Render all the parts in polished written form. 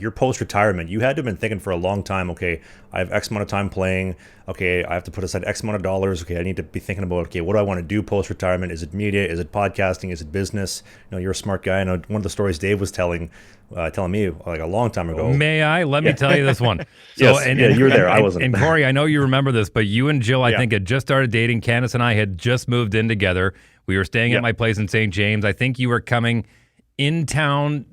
your post-retirement, you had to have been thinking for a long time, okay, I have X amount of time playing. Okay, I have to put aside X amount of dollars. Okay, I need to be thinking about, okay, what do I want to do post-retirement? Is it media? Is it podcasting? Is it business? You're a smart guy. I know one of the stories Dave was telling me like a long time ago. May I? Let me Yeah. tell you this one. So, Yes. and Yeah, and you were and there. I and, wasn't. and Corey, I know you remember this, but you and Jill, I Yeah. think, had just started dating. Candace and I had just moved in together. We were staying at Yeah. my place in St. James. I think you were coming in town.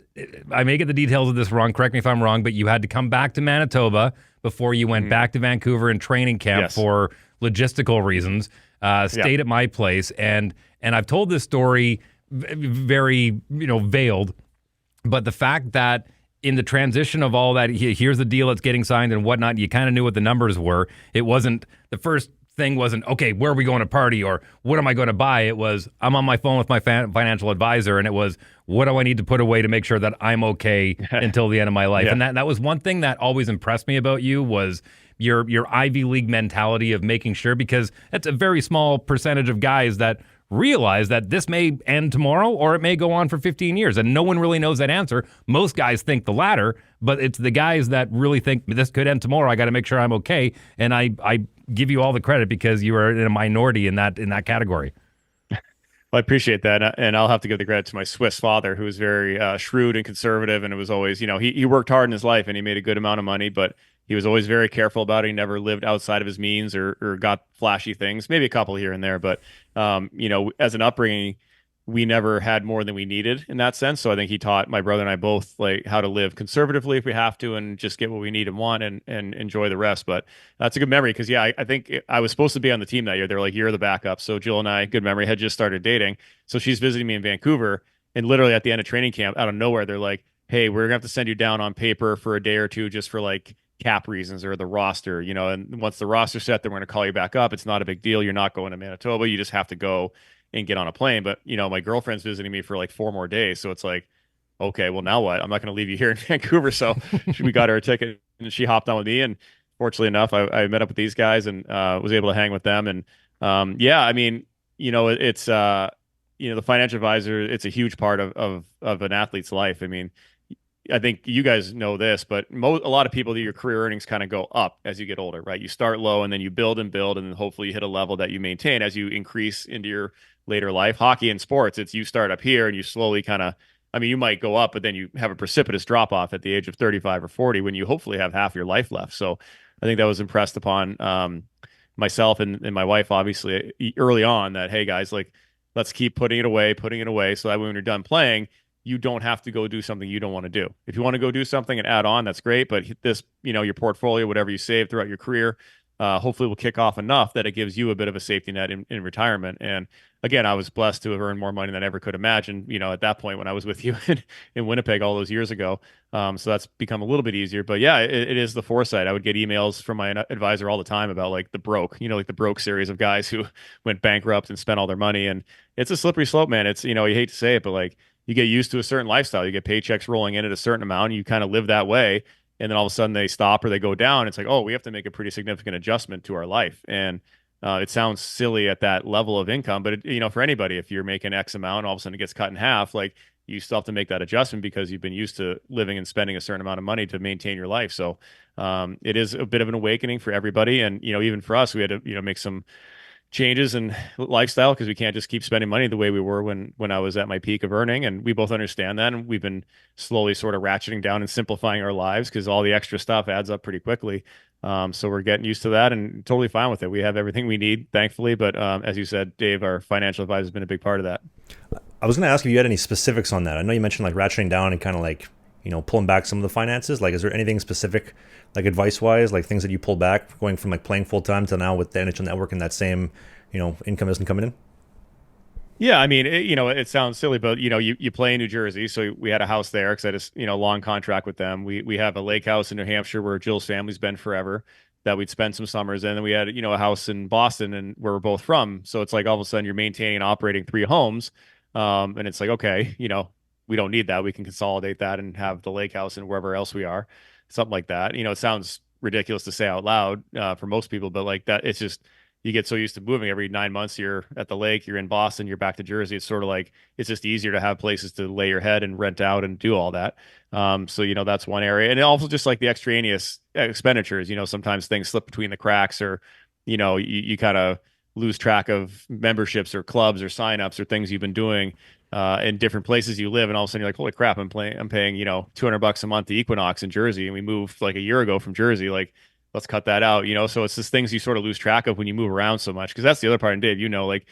I may get the details of this wrong. Correct me if I'm wrong, but you had to come back to Manitoba before you went back to Vancouver in training camp Yes. for logistical reasons. Yeah. Stayed at my place, and I've told this story very veiled, but the fact that in the transition of all that, here's the deal that's getting signed and whatnot, you kind of knew what the numbers were. It wasn't, the first thing wasn't, okay, where are we going to party or what am I going to buy? It was, I'm on my phone with my financial advisor, and it was, what do I need to put away to make sure that I'm okay until the end of my life? Yeah. And that was one thing that always impressed me about you was your Ivy League mentality of making sure, because that's a very small percentage of guys that realize that this may end tomorrow or it may go on for 15 years, and no one really knows that answer. Most guys think the latter, but it's the guys that really think this could end tomorrow. I got to make sure I'm okay, and I give you all the credit because you are in a minority in that category. Well, I appreciate that, and I'll have to give the credit to my Swiss father, who was very shrewd and conservative, and it was always, he worked hard in his life and he made a good amount of money, but he was always very careful about it. He never lived outside of his means or got flashy things, maybe a couple here and there, but as an upbringing, we never had more than we needed in that sense. So I think he taught my brother and I both like how to live conservatively if we have to, and just get what we need and want, and enjoy the rest. But that's a good memory because I think I was supposed to be on the team that year. They're like, you're the backup. So Jill and I, good memory, had just started dating. So she's visiting me in Vancouver, and literally at the end of training camp, out of nowhere, they're like, hey, we're gonna have to send you down on paper for a day or two just for like cap reasons or the roster, and once the roster's set, then we're going to call you back up. It's not a big deal. You're not going to Manitoba. You just have to go and get on a plane. But, my girlfriend's visiting me for like 4 more days. So it's like, okay, well, now what? I'm not going to leave you here in Vancouver. So we got her a ticket and she hopped on with me. And fortunately enough, I met up with these guys and was able to hang with them. And it's, the financial advisor, it's a huge part of an athlete's life. I mean, I think you guys know this, but a lot of people, your career earnings kind of go up as you get older, right? You start low and then you build and build, and then hopefully you hit a level that you maintain as you increase into your later life. Hockey and sports, it's you start up here and you slowly you might go up, but then you have a precipitous drop off at the age of 35 or 40 when you hopefully have half your life left. So I think that was impressed upon myself and my wife, obviously, early on that, hey, guys, like, let's keep putting it away. So that when you're done playing, you don't have to go do something you don't want to do. If you want to go do something and add on, that's great. But this, your portfolio, whatever you save throughout your career, hopefully will kick off enough that it gives you a bit of a safety net in retirement. And again, I was blessed to have earned more money than I ever could imagine, at that point when I was with you in Winnipeg all those years ago. So that's become a little bit easier. But yeah, it is the foresight. I would get emails from my advisor all the time about like the broke, like the broke series of guys who went bankrupt and spent all their money. And it's a slippery slope, man. It's, you hate to say it, but like, you get used to a certain lifestyle. You get paychecks rolling in at a certain amount, and you kind of live that way. And then all of a sudden they stop or they go down. It's like, oh, we have to make a pretty significant adjustment to our life. And it sounds silly at that level of income, but for anybody, if you're making X amount, all of a sudden it gets cut in half, like you still have to make that adjustment because you've been used to living and spending a certain amount of money to maintain your life. So it is a bit of an awakening for everybody. And, even for us, we had to, make some changes in lifestyle because we can't just keep spending money the way we were when I was at my peak of earning. And we both understand that. And we've been slowly sort of ratcheting down and simplifying our lives because all the extra stuff adds up pretty quickly. So we're getting used to that and totally fine with it. We have everything we need, thankfully. But as you said, Dave, our financial advisor has been a big part of that. I was going to ask if you had any specifics on that. I know you mentioned like ratcheting down and kind of like, pulling back some of the finances. Like, is there anything specific, like advice-wise, like things that you pulled back going from like playing full-time to now with the NHL Network and that same, income isn't coming in? Yeah, I mean, it sounds silly, but you play in New Jersey, so we had a house there because I just long contract with them. We have a lake house in New Hampshire where Jill's family's been forever that we'd spend some summers in, and then we had a house in Boston and where we're both from. So it's like all of a sudden you're maintaining and operating 3 homes, and it's like okay, we don't need that. We can consolidate that and have the lake house and wherever else we are, something like that. It sounds ridiculous to say out loud for most people, but like that, it's just you get so used to moving every 9 months, you're at the lake, you're in Boston, you're back to Jersey. It's sort of like, it's just easier to have places to lay your head and rent out and do all that. So, that's one area. And also just like the extraneous expenditures, sometimes things slip between the cracks, or, you kind of lose track of memberships or clubs or signups or things you've been doing in different places you live. And all of a sudden you're like, holy crap, I'm paying, $200 a month to Equinox in Jersey. And we moved like a year ago from Jersey. Like, let's cut that out, So it's just things you sort of lose track of when you move around so much. Cause that's the other part. And Dave, like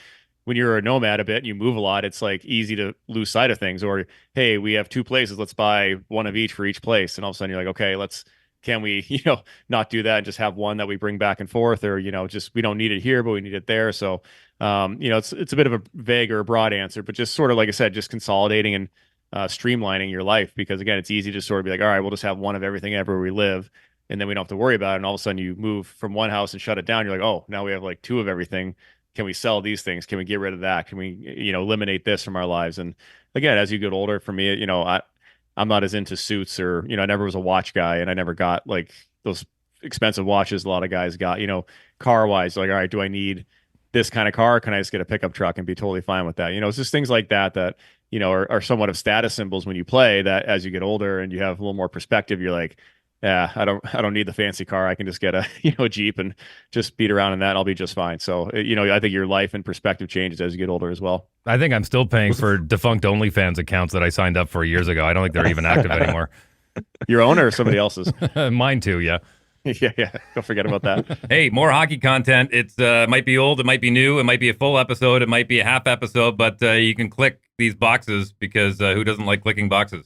when you're a nomad a bit and you move a lot, it's like easy to lose sight of things. Or, hey, we have 2 places, let's buy one of each for each place. And all of a sudden you're like, okay, can we, not do that and just have one that we bring back and forth, or, just, we don't need it here, but we need it there. So, it's a bit of a vague or a broad answer, but just sort of, like I said, just consolidating and streamlining your life, because again, it's easy to sort of be like, all right, we'll just have one of everything everywhere we live, and then we don't have to worry about it. And all of a sudden you move from one house and shut it down. You're like, oh, now we have like 2 of everything. Can we sell these things? Can we get rid of that? Can we, eliminate this from our lives? And again, as you get older, for me, I'm not as into suits, or, I never was a watch guy, and I never got like those expensive watches a lot of guys got, car wise, like, all right, do I need this kind of car? Can I just get a pickup truck and be totally fine with that? It's just things like that are somewhat of status symbols when you play, that as you get older and you have a little more perspective, you're like, yeah, I don't need the fancy car. I can just get a, a Jeep and just beat around in that. And I'll be just fine. So, I think your life and perspective changes as you get older as well. I think I'm still paying for defunct OnlyFans accounts that I signed up for years ago. I don't think they're even active anymore. Your own or somebody else's? Mine too, yeah. Yeah. Don't forget about that. Hey, more hockey content. It's might be old, it might be new, it might be a full episode, it might be a half episode, but you can click these boxes, because who doesn't like clicking boxes?